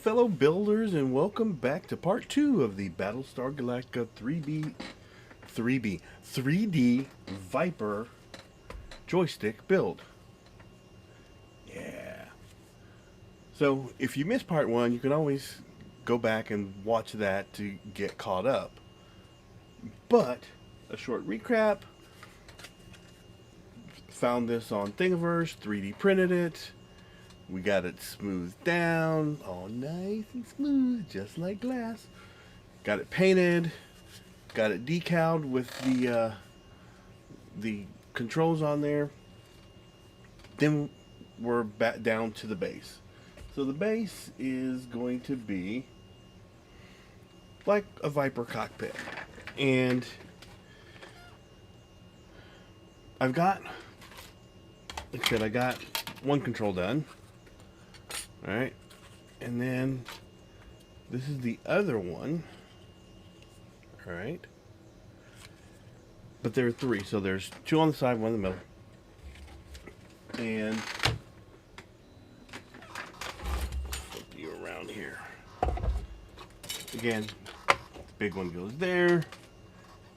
fellow builders, and welcome back to part 2 of the Battlestar Galactica 3D Viper joystick build. Yeah. So, if you missed part 1, you can always go back and watch that to get caught up. But, a short recap. Found this on Thingiverse, 3D printed it. We got it smoothed down, all nice and smooth, just like glass. Got it painted, got it decaled with the controls on there. Then we're back down to the base. So the base is going to be like a Viper cockpit, and I've got, like I said, I got one control done. Alright, and then this is the other one. Alright, but there are 3, so there's 2 on the side, 1 in the middle. And flip you around here. Again, the big one goes there,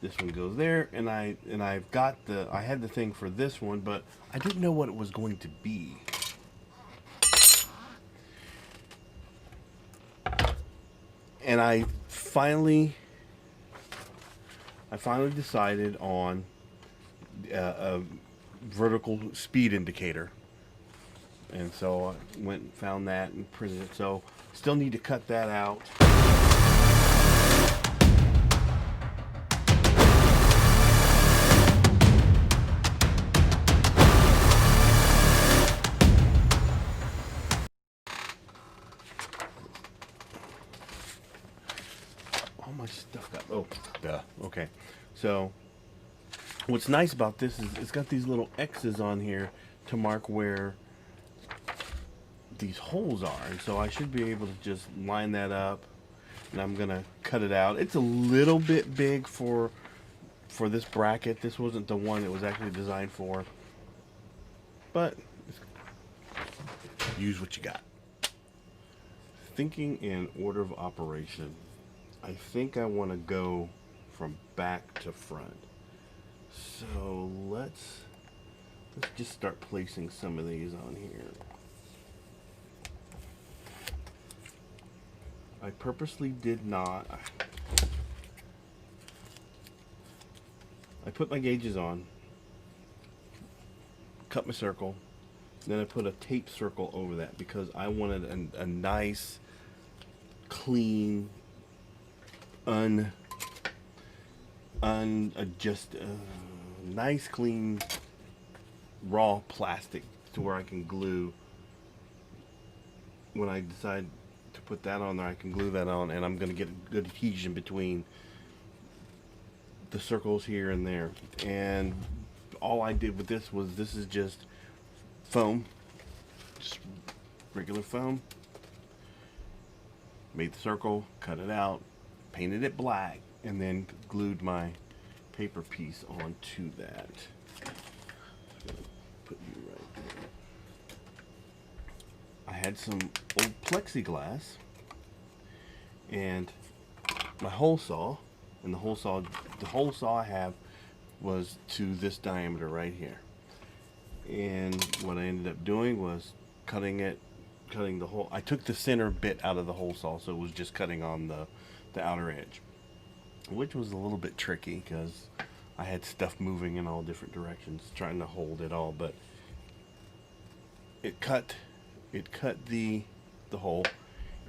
this one goes there, and I've got I had the thing for this one, but I didn't know what it was going to be. And I finally decided on a vertical speed indicator, and so I went and found that and printed it. So still need to cut that out. All my stuff got, oh, duh, okay. So, what's nice about this is it's got these little X's on here to mark where these holes are. And so I should be able to just line that up, and I'm gonna cut it out. It's a little bit big for this bracket. This wasn't the one it was actually designed for, but use what you got. Thinking in order of operation. I think I want to go from back to front. So let's just start placing some of these on here. I purposely did not. I put my gauges on, cut my circle, then I put a tape circle over that because I wanted a nice, clean, nice clean raw plastic to where I can glue. When I decide to put that on there, I can glue that on, and I'm going to get good adhesion between the circles here and there. And all I did with this was, this is just foam, just regular foam. Made the circle, cut it out, painted it black, and then glued my paper piece onto that. Put you right there. I had some old plexiglass and my hole saw, and the hole saw I have was to this diameter right here. And what I ended up doing was cutting the hole. I took the center bit out of the hole saw, so it was just cutting on the outer edge, which was a little bit tricky because I had stuff moving in all different directions trying to hold it all, but it cut the hole.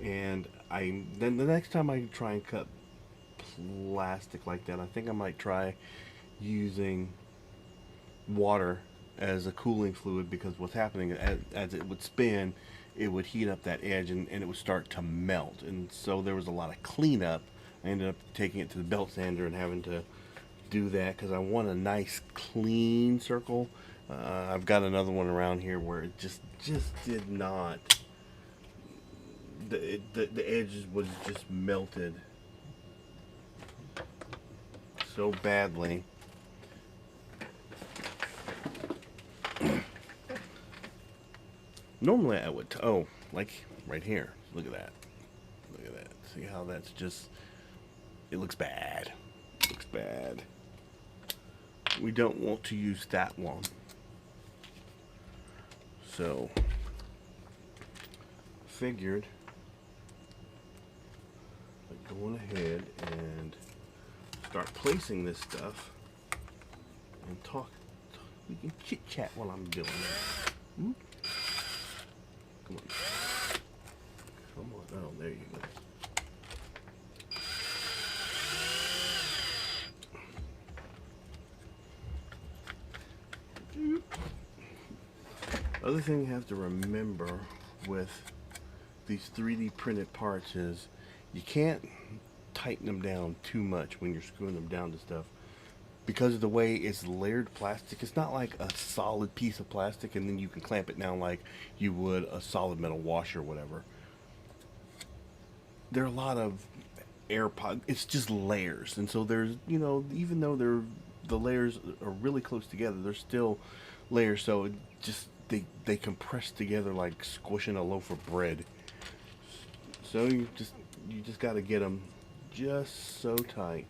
And then the next time I try and cut plastic like that, I think I might try using water as a cooling fluid, because what's happening as it would spin, it would heat up that edge, and it would start to melt. And so there was a lot of cleanup. I ended up taking it to the belt sander and having to do that because I want a nice clean circle. I've got another one around here where it just did not, the edges was just melted so badly. Normally I would, oh, like right here, look at that. See how that's just, it looks bad. It looks bad. We don't want to use that one. So, figured like going ahead and start placing this stuff and talk. We can chit chat while I'm doing it. Hmm? Come on. Come on. Oh, there you go. Other thing you have to remember with these 3D printed parts is you can't tighten them down too much when you're screwing them down to stuff, because of the way it's layered plastic. It's not like a solid piece of plastic and then you can clamp it down like you would a solid metal washer or whatever. There are a lot of it's just layers, and so there's, you know, even though the layers are really close together, they're still layers, so it just they compress together like squishing a loaf of bread. So you just got to get them just so tight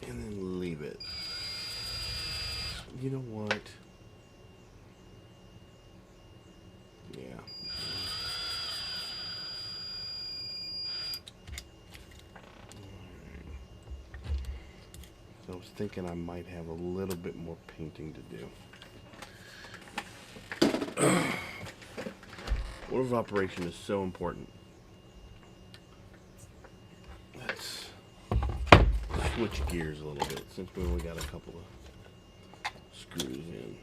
and then leave it. You know what? Yeah. So I was thinking I might have a little bit more painting to do. Order of operation is so important. Let's switch gears a little bit since we only got a couple of screws in.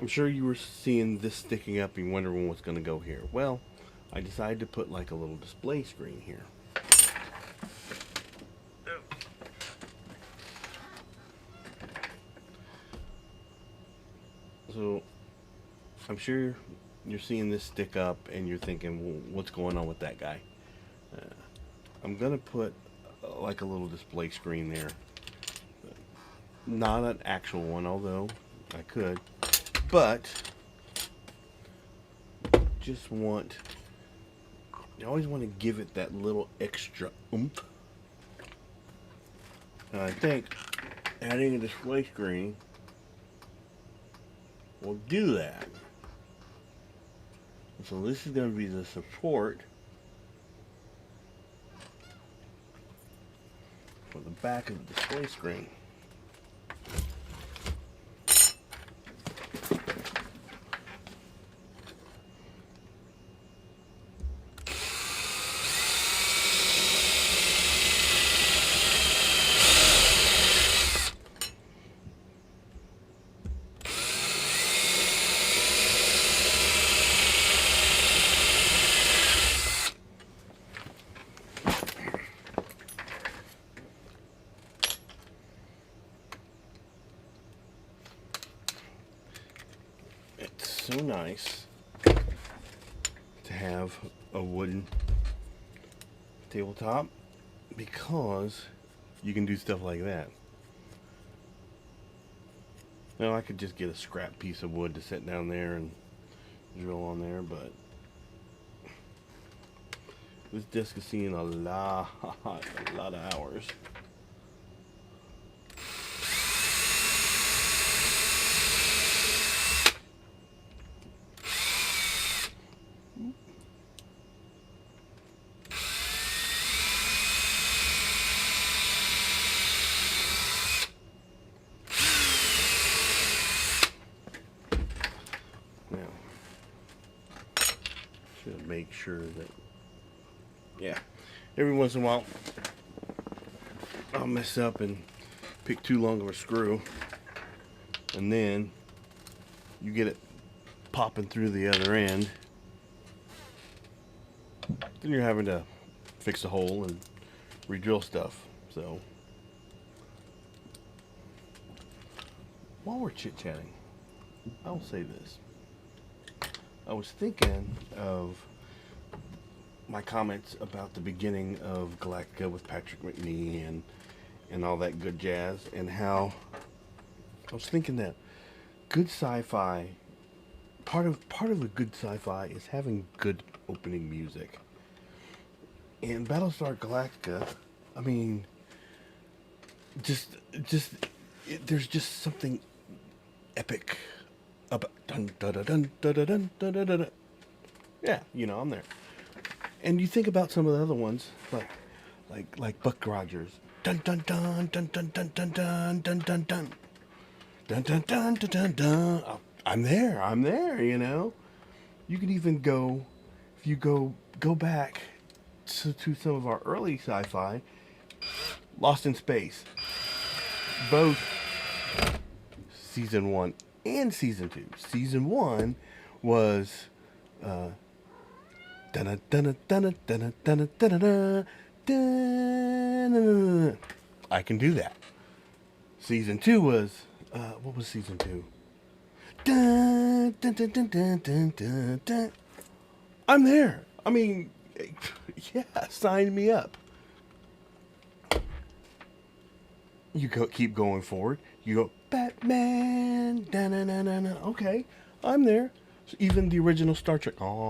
I'm sure you were seeing this sticking up and wondering what's going to go here. Well, I decided to put like a little display screen here. So I'm sure you're seeing this stick up and you're thinking, well, what's going on with that guy? I'm gonna put like a little display screen there. Not an actual one, although I could, but just want, you always want to give it that little extra oomph. And I think adding a display screen will do that. So this is going to be the support for the back of the display screen. So nice to have a wooden tabletop because you can do stuff like that. Now I could just get a scrap piece of wood to set down there and drill on there, but this disc has seen a lot of hours. Make sure that, yeah, every once in a while I'll mess up and pick too long of a screw, and then you get it popping through the other end, then you're having to fix a hole and re-drill stuff. So while we're chit-chatting, I'll say this. I was thinking of my comments about the beginning of Galactica with Patrick McNee and all that good jazz, and how I was thinking that good sci-fi part of a good sci-fi is having good opening music. And Battlestar Galactica, I mean, just just there's just something epic about dun dun dun dun dun dun dun dun dun. Yeah, I'm there. And you think about some of the other ones, like Buck Rogers, dun dun dun dun dun dun dun dun dun dun dun dun dun dun dun dun dun. Oh, I'm there. I'm there. You can even go, if you go back to some of our early sci-fi, Lost in Space, both season 1 and season 2. Season 1 was dun dun dun dun dun dun dun. I can do that. Season 2 was what was season 2? Dun dun dun dun dun dun dun dun. I'm there. I mean, yeah, sign me up. You keep going forward. You go Batman. Da, na, na, na, na. Okay, I'm there. So even the original Star Trek. Oh,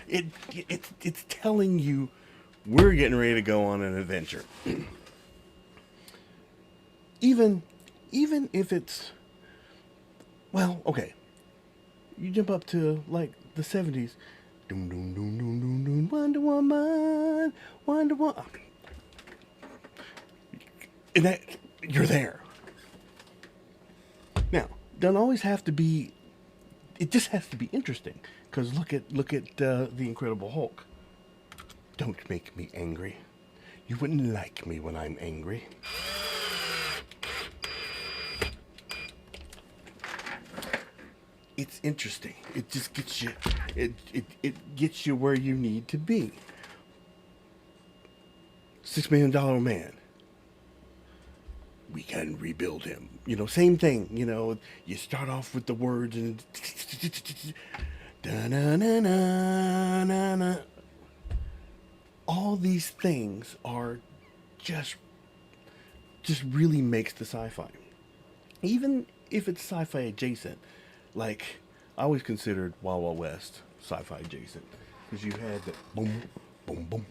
it's telling you we're getting ready to go on an adventure. even if it's, well, okay. You jump up to like the 70s. Doom doom doom doom doom doom. Wonder Woman. Wonder Woman. And that you're there. Now, doesn't always have to be. It just has to be interesting. Because look at the Incredible Hulk. Don't make me angry. You wouldn't like me when I'm angry. It's interesting. It just gets you. It gets you where you need to be. $6 million man. We can rebuild him. Same thing. You start off with the words and da-na-na-na-na-na. All these things are just really makes the sci-fi. Even if it's sci-fi adjacent, like I always considered Wild Wild West sci-fi adjacent because you had the boom, boom, boom,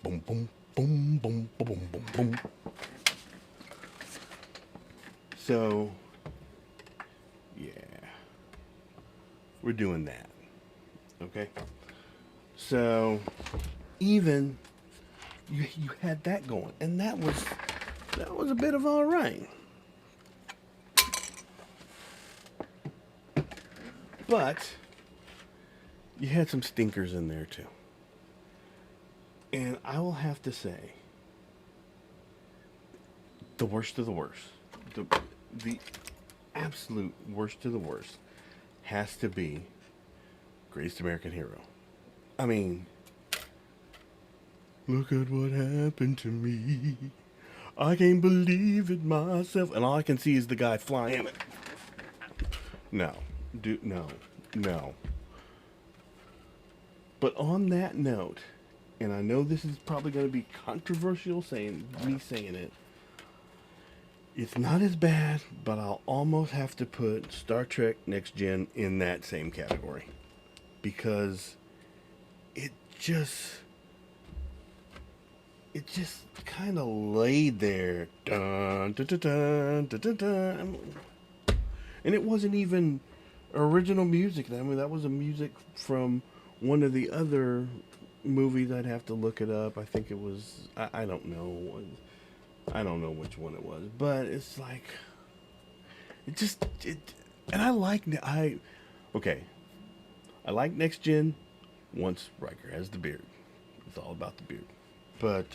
boom, boom, boom, boom, boom, boom, boom. So, yeah, we're doing that, okay? So, even you had that going, and that was a bit of all right. But you had some stinkers in there too, and I will have to say, the worst of the worst. The absolute worst of the worst has to be Greatest American Hero. I mean, look at what happened to me. I can't believe it myself. And all I can see is the guy flying. No. No. But on that note, and I know this is probably going to be controversial saying it, it's not as bad, but I'll almost have to put Star Trek Next Gen in that same category. Because it just kind of laid there. Dun, dun, dun, dun, dun, dun, dun. And it wasn't even original music. I mean, that was a music from one of the other movies. I'd have to look it up. I think it was, I don't know. I don't know which one it was, but it's like, and I like Next Gen once Riker has the beard. It's all about the beard. But,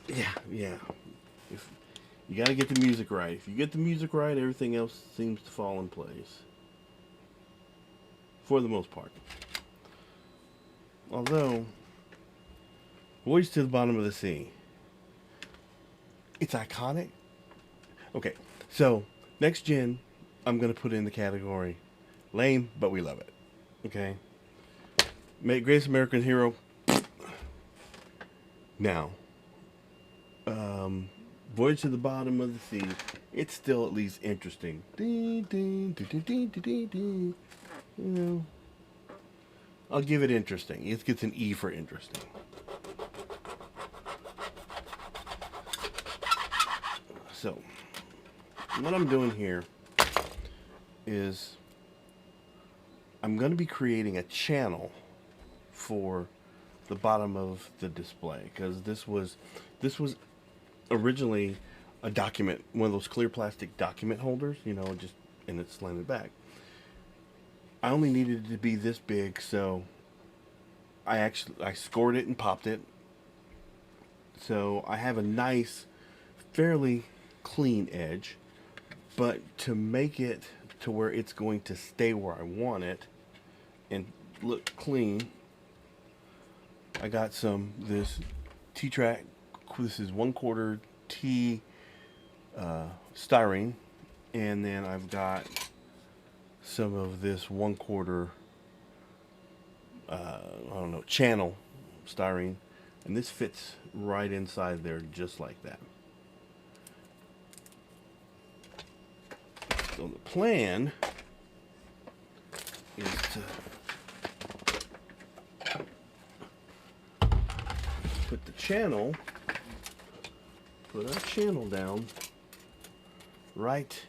yeah. If you gotta get the music right. If you get the music right, everything else seems to fall in place. For the most part. Although, Voyage to the Bottom of the Sea. It's iconic. Okay, so Next Gen, I'm going to put in the category lame, but we love it. Okay? Greatest American Hero. Now, Voyage to the Bottom of the Sea, it's still at least interesting. Ding, ding, ding, ding, ding, ding, ding. You know, I'll give it interesting. It gets an E for interesting. So, what I'm doing here is I'm going to be creating a channel for the bottom of the display, because this was originally a document, one of those clear plastic document holders, you know, just, and it's slanted back. I only needed it to be this big, so I scored it and popped it. So I have a nice, fairly clean edge, but to make it to where it's going to stay where I want it and look clean, I got this T-track. This is 1/4 T styrene, and then I've got some of this 1/4 I don't know, channel styrene, and this fits right inside there just like that. So the plan is to put our channel down right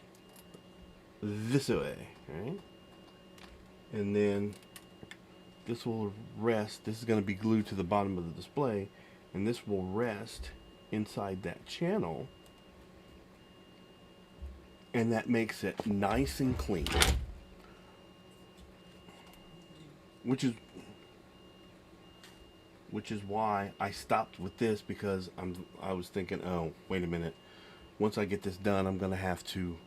this way, right? And then this will rest. This is going to be glued to the bottom of the display, and this will rest inside that channel, and that makes it nice and clean, which is why I stopped with this, because I was thinking, oh, wait a minute, once I get this done, I'm gonna have to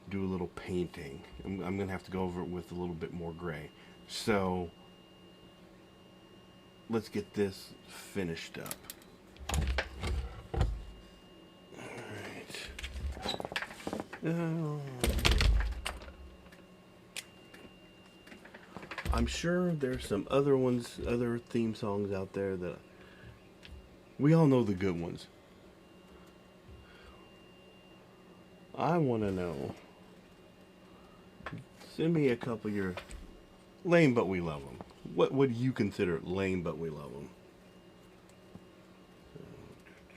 do a little painting. I'm gonna have to go over it with a little bit more gray. So let's get this finished up. All right. I'm sure there's some other theme songs out there that we all know the good ones. I want to know. Send me a couple of your lame but we love them. What would you consider lame but we love them? Just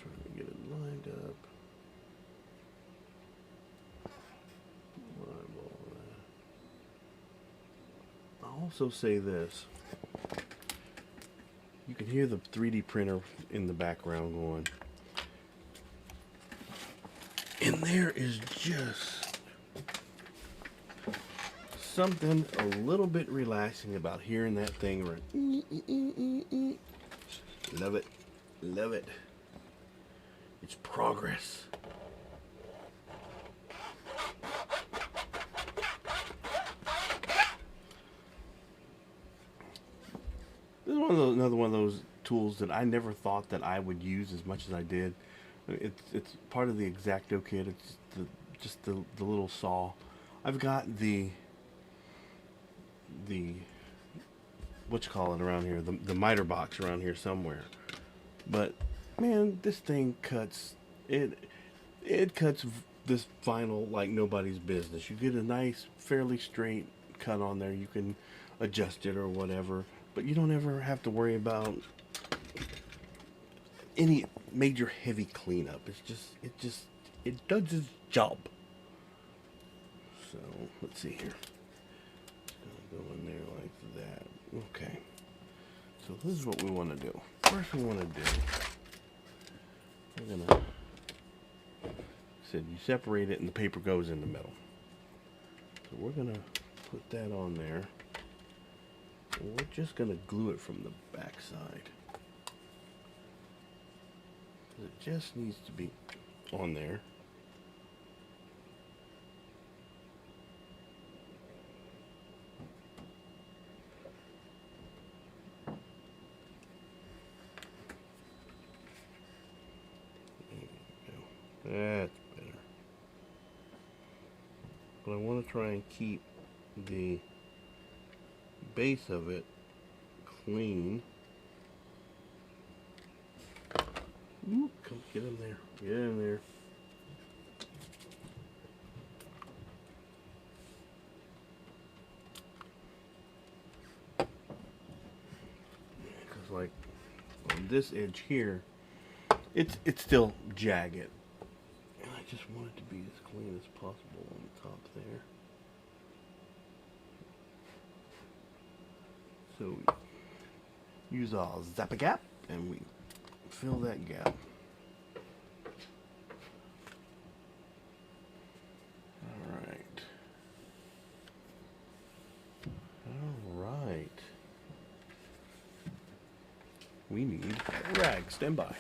trying to get it lined up. I'll also say this. You can hear the 3D printer in the background going. And there is just something a little bit relaxing about hearing that thing run. Love it. Love it. It's progress. This is another one of those tools that I never thought that I would use as much as I did. It's part of the X-Acto kit. It's just the little saw. I've got the what you call it around here, the miter box around here somewhere. But man, this thing cuts it cuts this vinyl like nobody's business. You get a nice, fairly straight cut on there. You can adjust it or whatever, but you don't ever have to worry about any major heavy cleanup. It does its job. So let's see here. Just gonna go in there like that. Okay. So this is what we want to do. First, we want to do. We're gonna. Said you separate it and the paper goes in the middle. So we're gonna put that on there. And we're just gonna glue it from the back side. It just needs to be on there. There we go. That's better. But I want to try and keep the base of it clean. Ooh, come get in there. Get in there. Because like on this edge here, it's still jagged. And I just want it to be as clean as possible on the top there. So we use our Zap-A-Gap and we fill that gap. Alright. We need a rag. Stand by.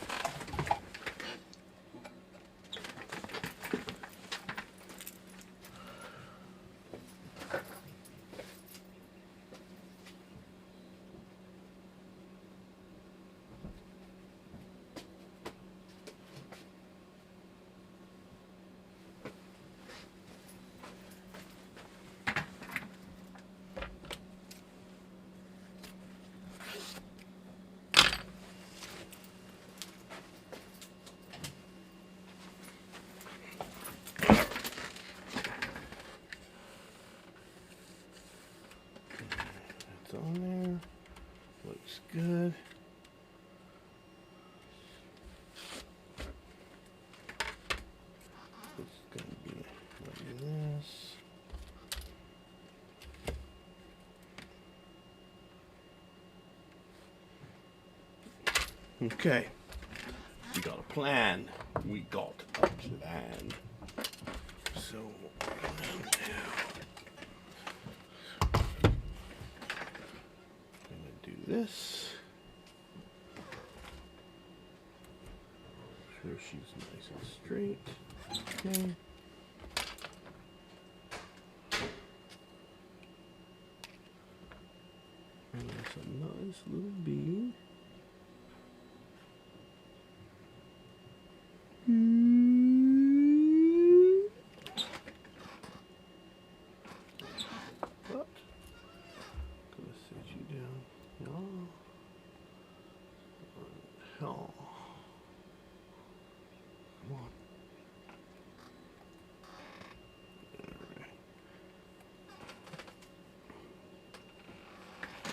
On there, looks good. It's gonna be like this. Okay, we got a plan. We got a plan. So what we're gonna do. This. Sure she's nice and straight. Okay. And that's a nice little bead. But gonna set you down. Oh. Come on.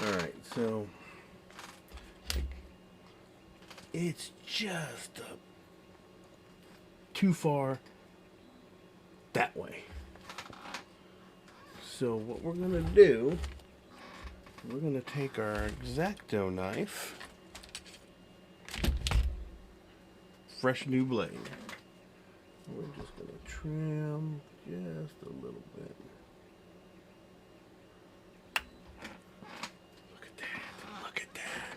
Alright, so it's just too far that way. So what we're gonna do, we're gonna take our X-Acto knife, fresh new blade. We're just gonna trim just a little bit. Look at that! Look at that!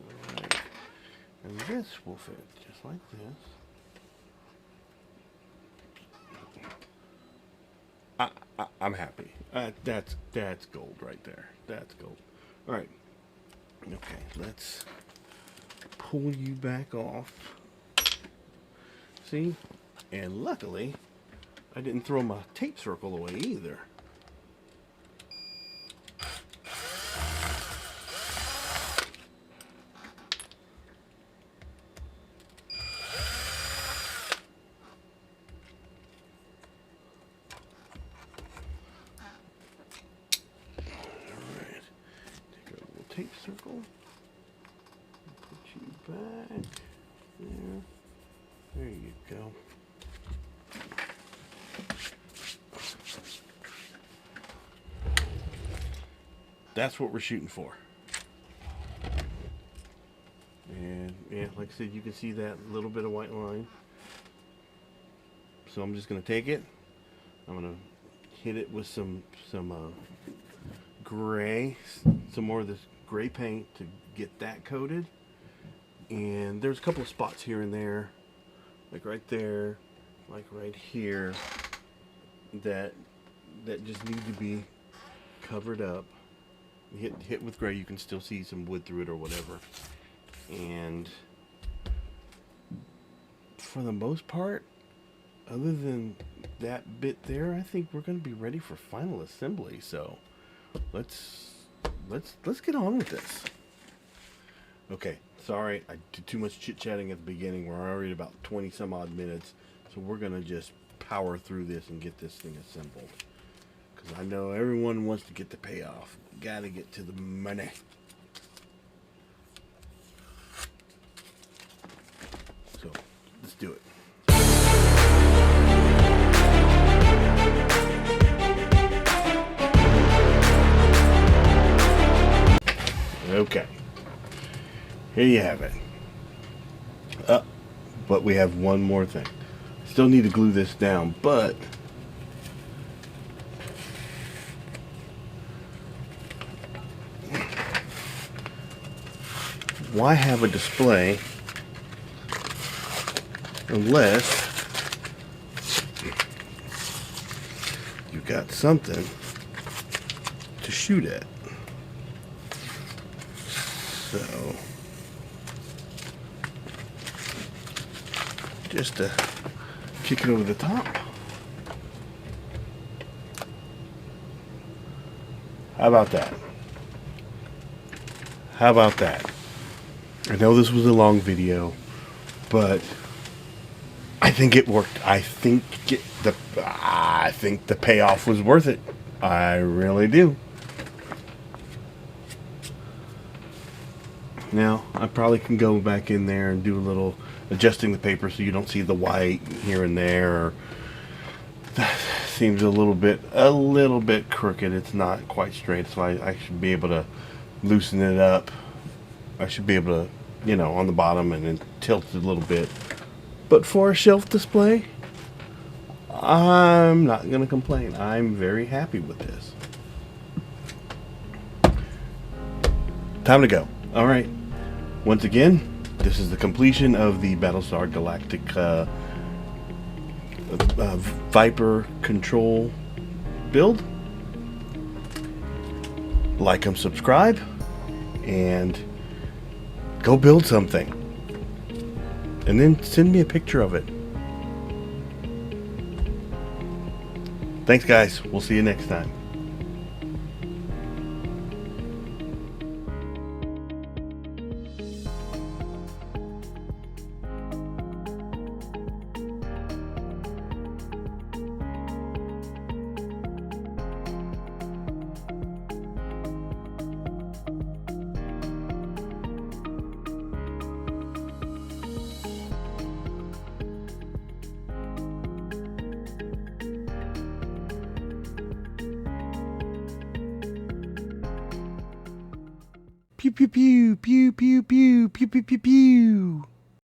All right, and this will fit just like this. I'm happy. That's gold right there. That's gold. All right. Okay, let's pull you back off. See? And luckily, I didn't throw my tape circle away either. Alright. Take a little tape circle. Put you back there. There you go. That's what we're shooting for. And yeah, like I said, you can see that little bit of white line. So I'm just gonna take it. I'm gonna hit it with some gray, some more of this gray paint to get that coated. And there's a couple of spots here and there, like right there, like right here, that just need to be covered up. Hit with gray, you can still see some wood through it or whatever. And for the most part, other than that bit there, I think we're going to be ready for final assembly. So let's get on with this. Okay, sorry, I did too much chit-chatting at the beginning. We're already about 20 some odd minutes. So we're going to just power through this and get this thing assembled. Because I know everyone wants to get the payoff. Got to get to the money. So, let's do it. Okay. Here you have it. But we have one more thing. Still need to glue this down, but why have a display unless you got something to shoot at? So just to kick it over the top. How about that? How about that? I know this was a long video, but I think it worked. I think the payoff was worth it. I really do. Now, I probably can go back in there and do a little adjusting the paper so you don't see the white here and there. That seems a little bit crooked. It's not quite straight, so I should be able to loosen it up. I should be able to, you know, on the bottom and then tilt it a little bit. But for a shelf display, I'm not going to complain. I'm very happy with this. Time to go. All right. Once again, this is the completion of the Battlestar Galactica Viper control build. Like and subscribe, and go build something. And then send me a picture of it. Thanks, guys. We'll see you next time. Pew pew pew pew pew pew pew pew pew pew.